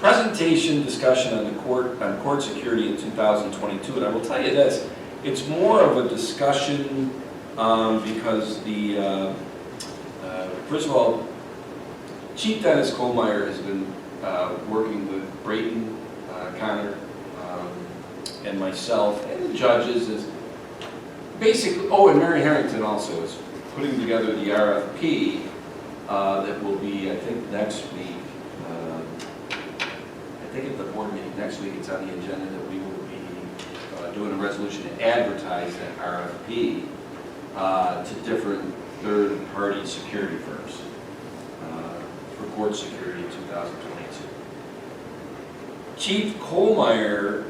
presentation discussion on court security in 2022, and I will tell you this, it's more of a discussion because first of all, Chief Dennis Colemeyer has been working with Brayton, Connor, and myself, and the judges is basically, and Mary Harrington also is putting together the RFP that will be, I think, next week. I think at the board meeting next week, it's on the agenda that we will be doing a resolution to advertise that RFP to different third-party security firms for court security in 2022. Chief Colemeyer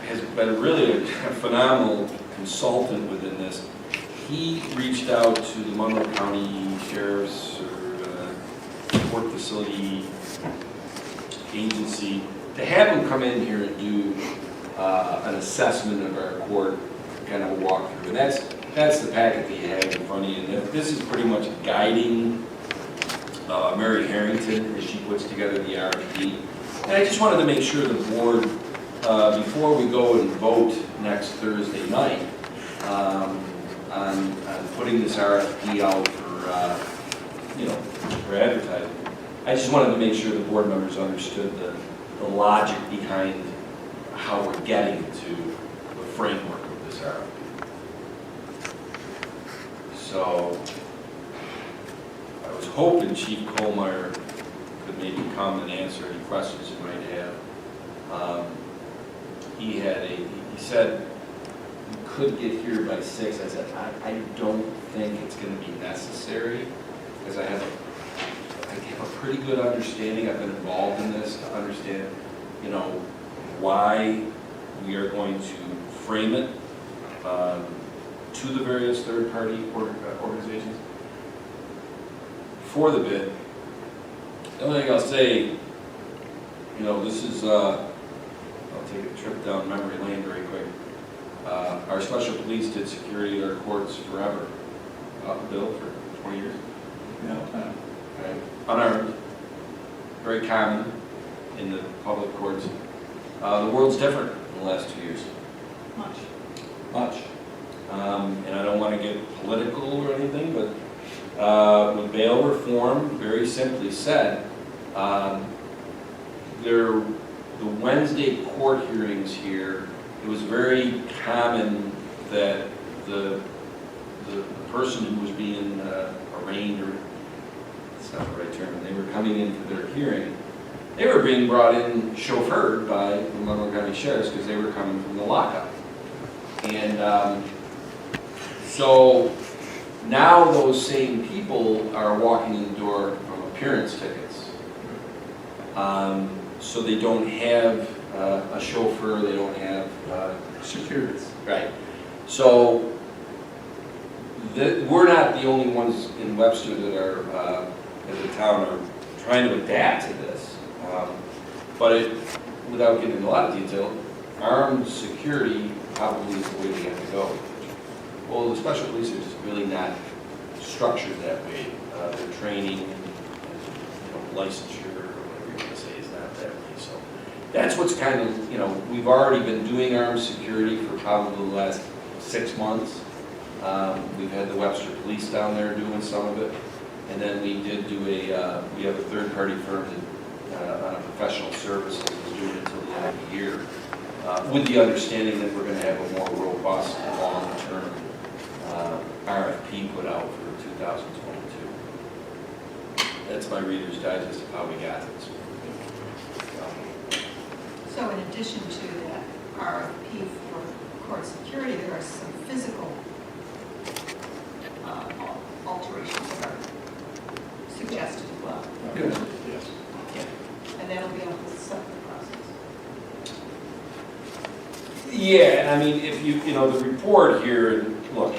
has been really a phenomenal consultant within this. He reached out to the Monroe County Sheriff's Court Facility Agency to have them come in here and do an assessment of our court, kind of a walkthrough. And that's the packet that you have in front of you. And this is pretty much guiding Mary Harrington as she puts together the RFP. And I just wanted to make sure the board, before we go and vote next Thursday night, on putting this RFP out for advertising, I just wanted to make sure the board members understood the logic behind how we're getting to the framework of this RFP. So I was hoping Chief Colemeyer could maybe come and answer any questions you might have. He said we could get here by 6. I said, I don't think it's going to be necessary because I have a pretty good understanding. I've been involved in this to understand, why we are going to frame it to the various third-party organizations for the bid. The only thing I'll say, this is, I'll take a trip down memory lane very quick. Our special police did security at our courts forever. Bill, for 20 years. Yeah. Right. Unarmed, very common in the public courts. The world's different in the last 2 years. Much. And I don't want to get political or anything, but with bail reform, very simply said, the Wednesday court hearings here, it was very common that the person who was being arraigned, or it's not the right term, they were coming in for their hearing, they were being brought in chauffeured by the Monroe County Sheriffs because they were coming from the lockup. And so now those same people are walking in the door from appearance tickets. So they don't have a chauffeur, they don't have Security. Right. So we're not the only ones in Webster that are, as a town, are trying to adapt to this. But without getting into a lot of detail, armed security probably is the way we have to go. Well, the special police are just really not structured that way. Their training, licensure, or whatever you want to say, is not that way. So that's what's kind of, we've already been doing armed security for probably the last 6 months. We've had the Webster Police down there doing some of it. And then we did do we have a third-party firm that, on a professional services is doing it until the end of the year, with the understanding that we're going to have a more robust, long-term RFP put out for 2022. That's my Reader's Digest of how we got to this. So in addition to that RFP for court security, there are some physical alterations that are suggested as well. Yes. And that'll be a whole separate process. Yeah, I mean, if the report here, look.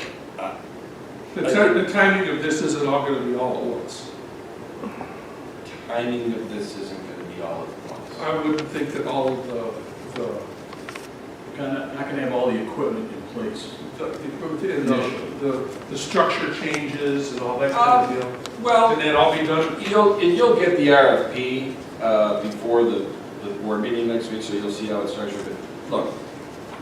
The timing of this isn't all going to be all at once. Timing of this isn't going to be all at once. I wouldn't think that all of the Not going to have all the equipment in place. the structure changes and all that kind of deal. Well, Can that all be done? you'll get the RFP, before the board meeting next week, so you'll see how it's structured. But look,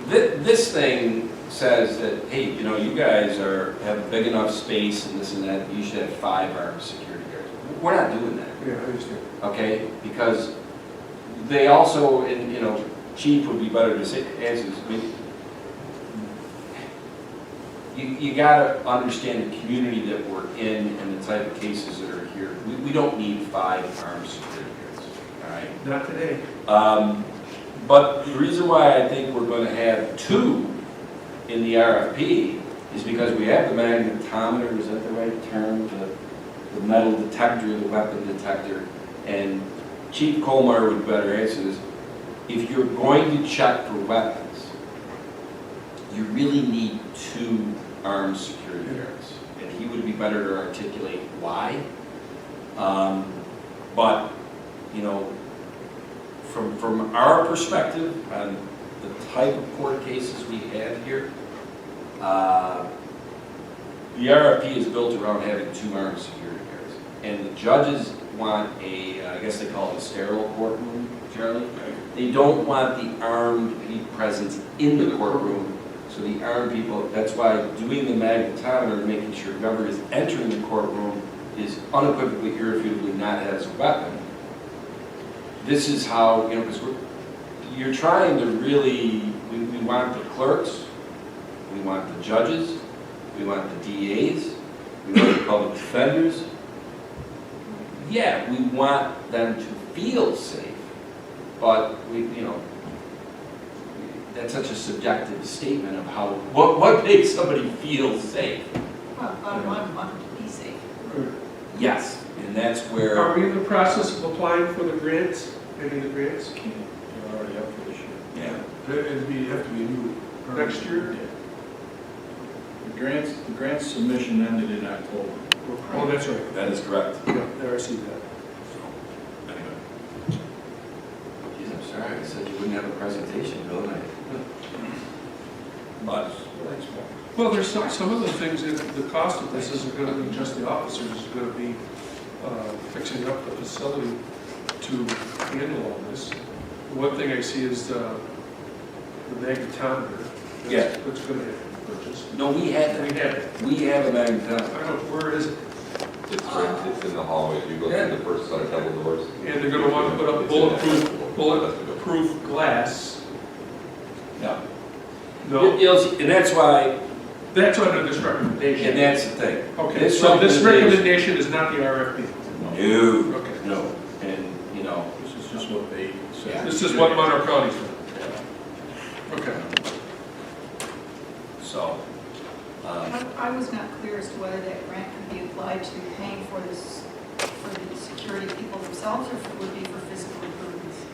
this thing says that, hey, you know, you guys have a big enough space and this and that, you should have 5 armed security guards. We're not doing that. Yeah, I understand. Okay, because they also, and you know, chief would be better to say, answer this. I mean, you gotta understand the community that we're in and the type of cases that are here. We don't need 5 armed security guards, all right? Not today. But the reason why I think we're gonna have 2 in the RFP is because we have the magnetometer, is that the right term? The metal detector, the weapon detector, and Chief Colemeyer would better answer this. If you're going to check for weapons, you really need 2 armed security guards, and he would be better to articulate why. But, you know, from our perspective on the type of court cases we have here, the RFP is built around having 2 armed security guards. And the judges want I guess they call it a sterile courtroom, Charlie. They don't want the armed presence in the courtroom. So the armed people, that's why doing the magnetometer and making sure whoever is entering the courtroom is unequivocally, irrefutably not has a weapon. This is how, you know, because you're trying to really, we want the clerks, we want the judges, we want the DAs, we want the public defenders. Yeah, we want them to feel safe, but we, you know, that's such a subjective statement of how, what makes somebody feel safe? Well, bottom line, we want them to be safe. Yes, and that's where. Are we in the process of applying for the grants? Any of the grants? They're already up for this year. Yeah. It'd have to be new next year? Yeah. The grant submission ended in October. Oh, that's right. That is correct. Yeah, there I see that. Anyway. Geez, I'm sorry, I said you wouldn't have a presentation, Bill, and I. But. Well, there's some of the things, the cost of this isn't going to be just the officers, it's going to be fixing up the facility to handle all this. One thing I see is the magnetometer. Yeah. That's going to have to be purchased. No, we have that. We have a magnetometer. I don't know, where is it? It's in the hallway, you go through the first set of double doors. And they're going to want to put up bulletproof glass. No. No, You'll see, and that's why, that's under this recommendation. and that's the thing. Okay, so this recommendation is not the RFP? No, Okay. no, and, you know, This is just what they said. This is what Monroe County's doing. Okay. so. I was not clear as to whether that grant could be applied to paying for this, for the security people themselves, or if it would be for physical improvements.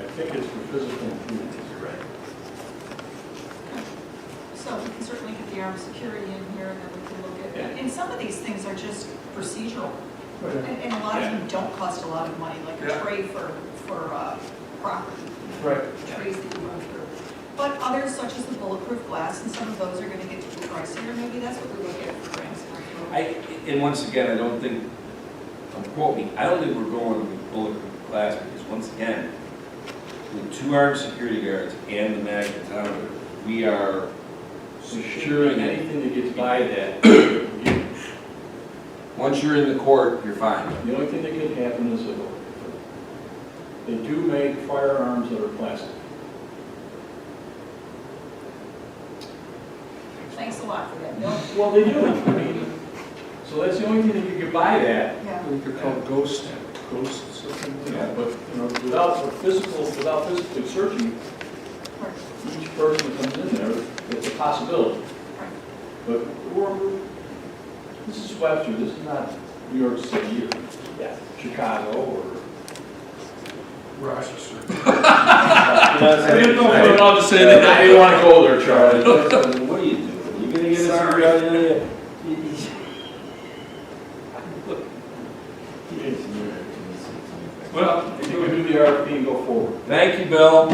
I think it's for physical improvement. You're right. So we can certainly get the armed security in here, and then we can look at, Yeah. and some of these things are just procedural. And a lot of Yeah. them don't cost a lot of money, like a Yeah. tray for property. Right. Trays that you run through. But others, such as the bulletproof glass, and some of those are gonna get too pricey, or maybe that's what we look at for grants. And once again, I don't think, don't quote me, I don't think we're going with bulletproof glass, because once again, with 2 armed security guards and the magnetometer, we are securing it. Anything that gets by that, Once you're in the court, you're fine. the only thing that could happen is that they do make firearms that are plastic. Thanks a lot for that, Bill. Well, they do. I mean, so that's the only thing that you could buy that. Yeah. We could call ghost something. Yeah, but, you know, without physically searching each person that comes in there, it's a possibility. Right. But this is Webster, this is not New York City or Chicago or. Rochester. I didn't know if we were allowed to say that. I didn't want to go there, Charlie. What are you doing? You gonna get us? Well, You can do the RFP and go forward. Thank you, Bill.